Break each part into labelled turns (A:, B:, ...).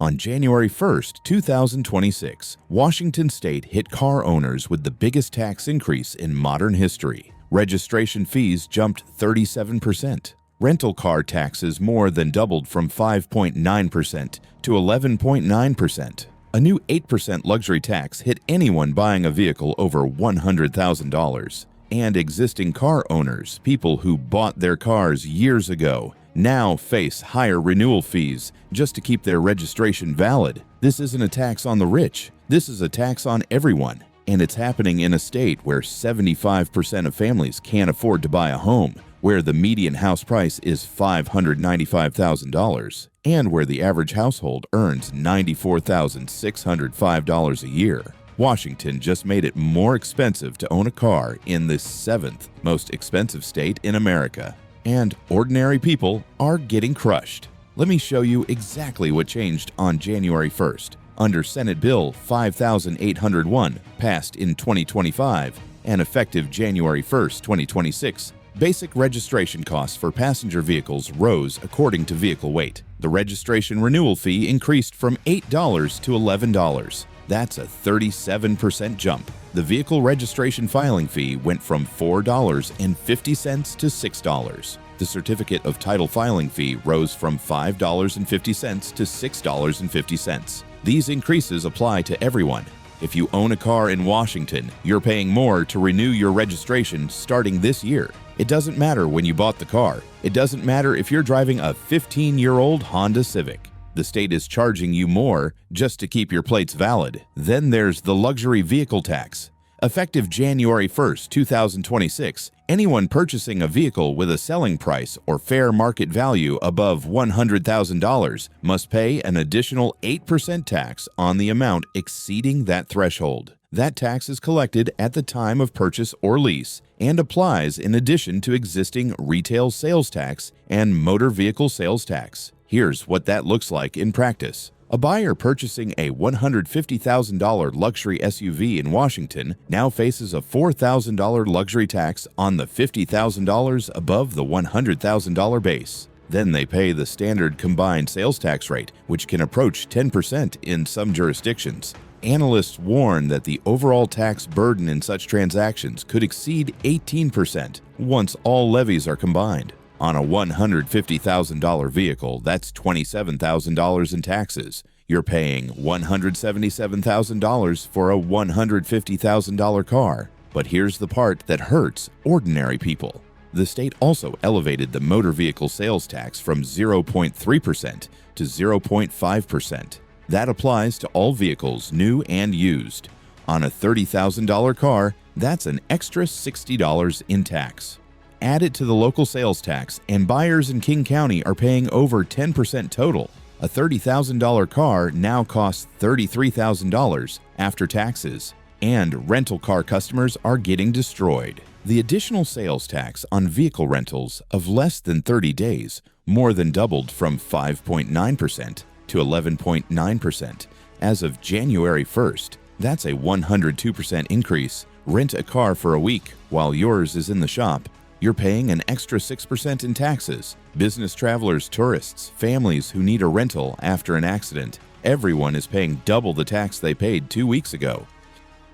A: On January 1st, 2026, Washington State hit car owners with the biggest tax increase in modern history. Registration fees jumped 37%. Rental car taxes more than doubled from 5.9% to 11.9%. A new 8% luxury tax hit anyone buying a vehicle over $100,000. And existing car owners, people who bought their cars years ago, now face higher renewal fees just to keep their registration valid. This isn't a tax on the rich. This is a tax on everyone. And it's happening in a state where 75% of families can't afford to buy a home, where the median house price is $595,000, and where the average household earns $94,605 a year. Washington just made it more expensive to own a car in the 7th most expensive state in America. And ordinary people are getting crushed. Let me show you exactly what changed on January 1st. Under Senate Bill 5801, passed in 2025 and effective January 1st, 2026, basic registration costs for passenger vehicles rose according to vehicle weight. The registration renewal fee increased from $8 to $11. That's a 37% jump. The vehicle registration filing fee went from $4.50 to $6. The certificate of title filing fee rose from $5.50 to $6.50. These increases apply to everyone. If you own a car in Washington, you're paying more to renew your registration starting this year. It doesn't matter when you bought the car. It doesn't matter if you're driving a 15-year-old Honda Civic. The state is charging you more just to keep your plates valid. Then there's the luxury vehicle tax. Effective January 1st, 2026, anyone purchasing a vehicle with a selling price or fair market value above $100,000 must pay an additional 8% tax on the amount exceeding that threshold. That tax is collected at the time of purchase or lease and applies in addition to existing retail sales tax and motor vehicle sales tax. Here's what that looks like in practice. A buyer purchasing a $150,000 luxury SUV in Washington now faces a $4,000 luxury tax on the $50,000 above the $100,000 base. Then they pay the standard combined sales tax rate, which can approach 10% in some jurisdictions. Analysts warn that the overall tax burden in such transactions could exceed 18% once all levies are combined. On a $150,000 vehicle, that's $27,000 in taxes. You're paying $177,000 for a $150,000 car. But here's the part that hurts ordinary people. The state also elevated the motor vehicle sales tax from 0.3% to 0.5%. That applies to all vehicles, new and used. On a $30,000 car, that's an extra $60 in tax. Add it to the local sales tax, and buyers in King County are paying over 10% total. A $30,000 car now costs $33,000 after taxes, and rental car customers are getting destroyed. The additional sales tax on vehicle rentals of less than 30 days more than doubled from 5.9% to 11.9% as of January 1st. That's a 102% increase. Rent a car for a week while yours is in the shop. You're paying an extra 6% in taxes. Business travelers, tourists, families who need a rental after an accident, everyone is paying double the tax they paid 2 weeks ago.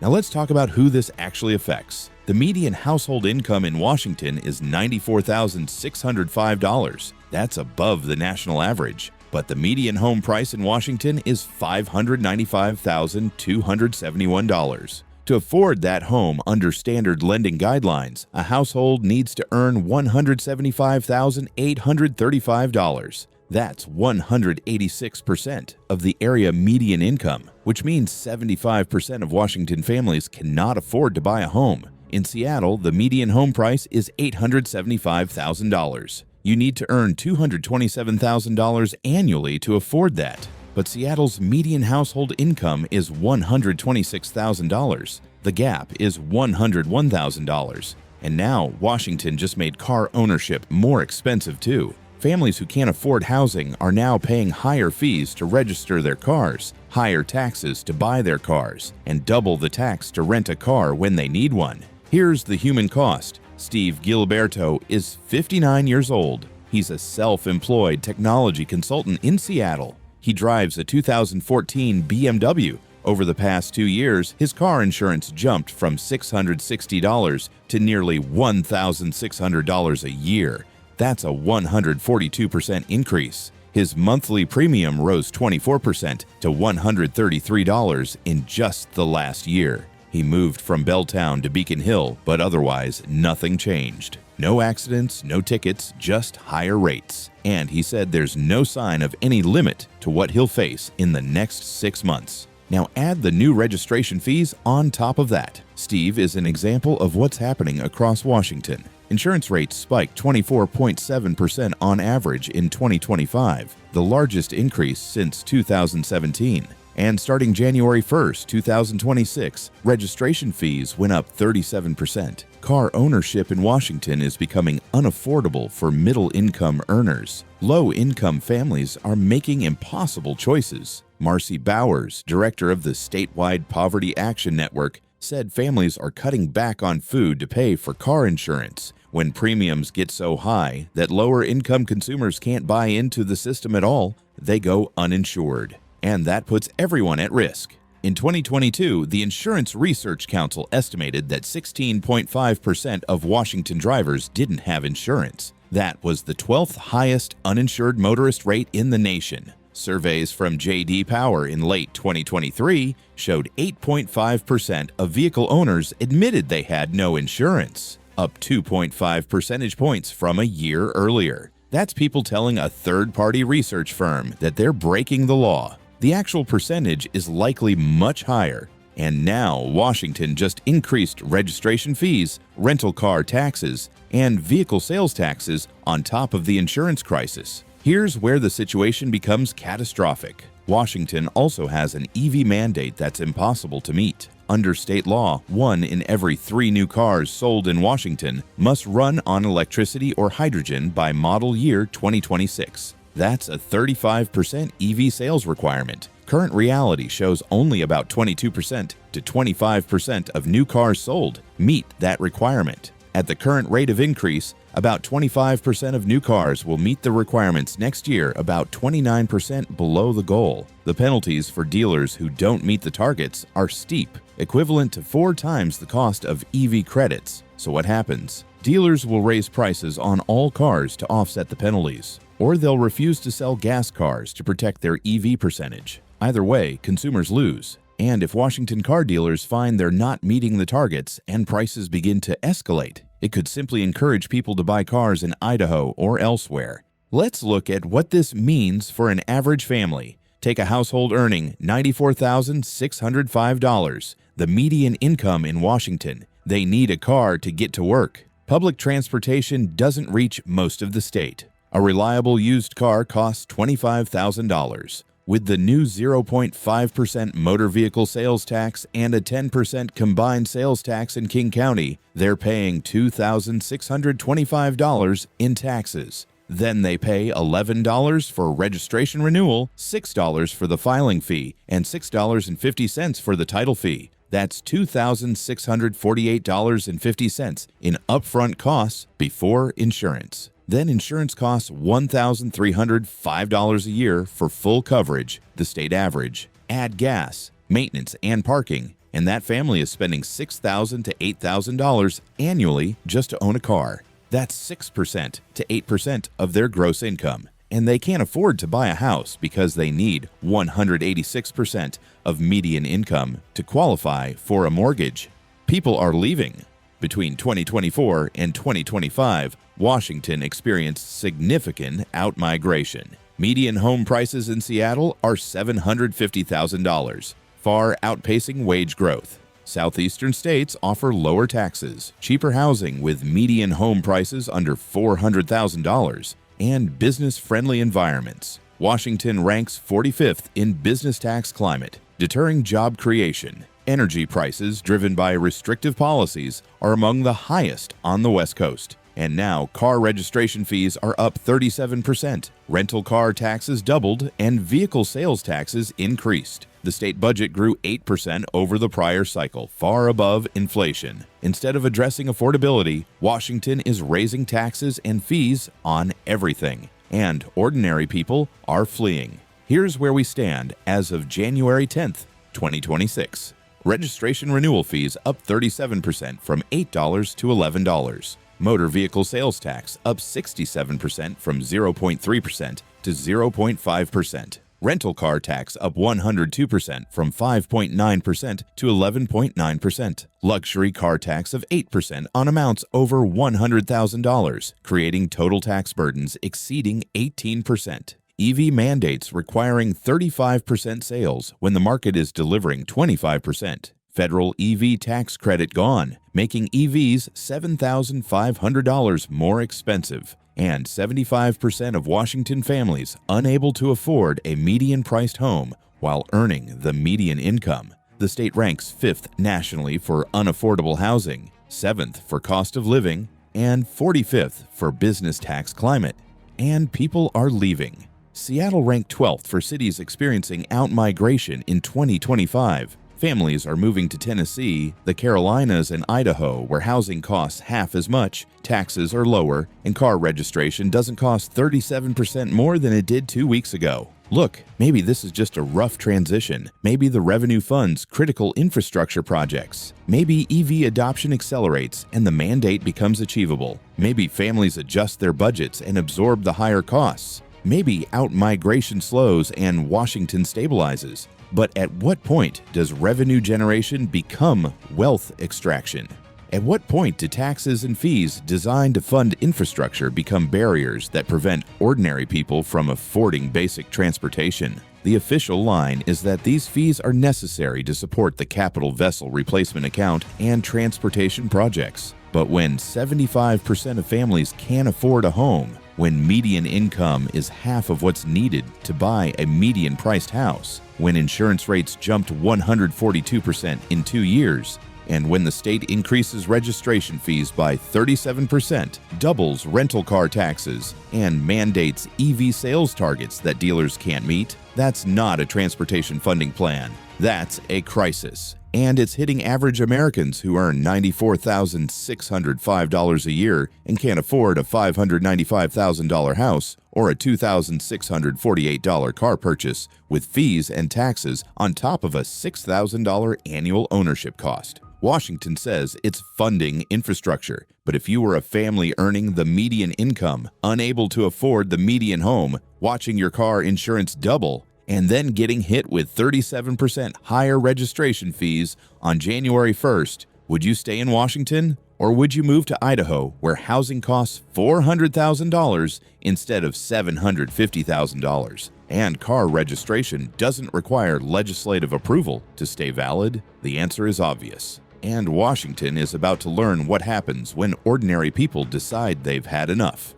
A: Now let's talk about who this actually affects. The median household income in Washington is $94,605. That's above the national average. But the median home price in Washington is $595,271. To afford that home under standard lending guidelines, a household needs to earn $175,835. That's 186% of the area median income, which means 75% of Washington families cannot afford to buy a home. In Seattle, the median home price is $875,000. You need to earn $227,000 annually to afford that. But Seattle's median household income is $126,000. The gap is $101,000. And now, Washington just made car ownership more expensive too. Families who can't afford housing are now paying higher fees to register their cars, higher taxes to buy their cars, and double the tax to rent a car when they need one. Here's the human cost. Steve Giliberto is 59 years old. He's a self-employed technology consultant in Seattle. He drives a 2014 BMW. Over the past 2 years, his car insurance jumped from $660 to nearly $1,600 a year. That's a 142% increase. His monthly premium rose 24% to $133 in just the last year. He moved from Belltown to Beacon Hill, but otherwise nothing changed. No accidents, no tickets, just higher rates. And he said there's no sign of any limit to what he'll face in the next 6 months. Now add the new registration fees on top of that. Steve is an example of what's happening across Washington. Insurance rates spiked 24.7% on average in 2025, the largest increase since 2017. And starting January 1st, 2026, registration fees went up 37%. Car ownership in Washington is becoming unaffordable for middle-income earners. Low-income families are making impossible choices. Marcy Bowers, director of the statewide Poverty Action Network, said families are cutting back on food to pay for car insurance when premiums get so high that lower-income consumers can't buy into the system at all. They go uninsured, and that puts everyone at risk. In 2022, the Insurance Research Council estimated that 16.5% of Washington drivers didn't have insurance. That was the 12th highest uninsured motorist rate in the nation. Surveys from J.D. Power in late 2023 showed 8.5% of vehicle owners admitted they had no insurance, up 2.5 percentage points from a year earlier. That's people telling a third-party research firm that they're breaking the law. The actual percentage is likely much higher. And now Washington just increased registration fees, rental car taxes, and vehicle sales taxes on top of the insurance crisis. Here's where the situation becomes catastrophic. Washington also has an EV mandate that's impossible to meet. Under state law, 1 in every 3 new cars sold in Washington must run on electricity or hydrogen by model year 2026. That's a 35% EV sales requirement. Current reality shows only about 22% to 25% of new cars sold meet that requirement. At the current rate of increase, about 25% of new cars will meet the requirements next year, about 29% below the goal. The penalties for dealers who don't meet the targets are steep, equivalent to 4 times the cost of EV credits. So what happens? Dealers will raise prices on all cars to offset the penalties, or they'll refuse to sell gas cars to protect their EV percentage. Either way, consumers lose. And if Washington car dealers find they're not meeting the targets and prices begin to escalate, it could simply encourage people to buy cars in Idaho or elsewhere. Let's look at what this means for an average family. Take a household earning $94,605, the median income in Washington. They need a car to get to work. Public transportation doesn't reach most of the state. A reliable used car costs $25,000. With the new 0.5% motor vehicle sales tax and a 10% combined sales tax in King County, they're paying $2,625 in taxes. Then they pay $11 for registration renewal, $6 for the filing fee, and $6.50 for the title fee. That's $2,648.50 in upfront costs before insurance. Then insurance costs $1,305 a year for full coverage, the state average. Add gas, maintenance, and parking, and that family is spending $6,000 to $8,000 annually just to own a car. That's 6% to 8% of their gross income. And they can't afford to buy a house because they need 186% of median income to qualify for a mortgage. People are leaving. Between 2024 and 2025, Washington experienced significant outmigration. Median home prices in Seattle are $750,000, far outpacing wage growth. Southeastern states offer lower taxes, cheaper housing with median home prices under $400,000, and business-friendly environments. Washington ranks 45th in business tax climate, deterring job creation. Energy prices, driven by restrictive policies, are among the highest on the West Coast. And now, car registration fees are up 37%, rental car taxes doubled, and vehicle sales taxes increased. The state budget grew 8% over the prior cycle, far above inflation. Instead of addressing affordability, Washington is raising taxes and fees on everything. And ordinary people are fleeing. Here's where we stand as of January 10th, 2026. Registration renewal fees up 37% from $8 to $11. Motor vehicle sales tax up 67% from 0.3% to 0.5%. Rental car tax up 102% from 5.9% to 11.9%. Luxury car tax of 8% on amounts over $100,000, creating total tax burdens exceeding 18%. EV mandates requiring 35% sales when the market is delivering 25%. Federal EV tax credit gone, making EVs $7,500 more expensive. And 75% of Washington families unable to afford a median-priced home while earning the median income. The state ranks 5th nationally for unaffordable housing, 7th for cost of living, and 45th for business tax climate. And people are leaving. Seattle ranked 12th for cities experiencing outmigration in 2025. Families are moving to Tennessee, the Carolinas, and Idaho, where housing costs half as much, taxes are lower, and car registration doesn't cost 37% more than it did 2 weeks ago. Look, maybe this is just a rough transition. Maybe the revenue funds critical infrastructure projects. Maybe EV adoption accelerates and the mandate becomes achievable. Maybe families adjust their budgets and absorb the higher costs. Maybe outmigration slows and Washington stabilizes. But at what point does revenue generation become wealth extraction? At what point do taxes and fees designed to fund infrastructure become barriers that prevent ordinary people from affording basic transportation? The official line is that these fees are necessary to support the capital vessel replacement account and transportation projects. But when 75% of families can't afford a home, when median income is half of what's needed to buy a median-priced house, when insurance rates jumped 142% in 2 years, and when the state increases registration fees by 37%, doubles rental car taxes, and mandates EV sales targets that dealers can't meet, that's not a transportation funding plan. That's a crisis. And it's hitting average Americans who earn $94,605 a year and can't afford a $595,000 house or a $2,648 car purchase, with fees and taxes on top of a $6,000 annual ownership cost. Washington says it's funding infrastructure, but if you were a family earning the median income, unable to afford the median home, watching your car insurance double, and then getting hit with 37% higher registration fees on January 1st, would you stay in Washington? Or would you move to Idaho, where housing costs $400,000 instead of $750,000? And car registration doesn't require legislative approval to stay valid? The answer is obvious. And Washington is about to learn what happens when ordinary people decide they've had enough.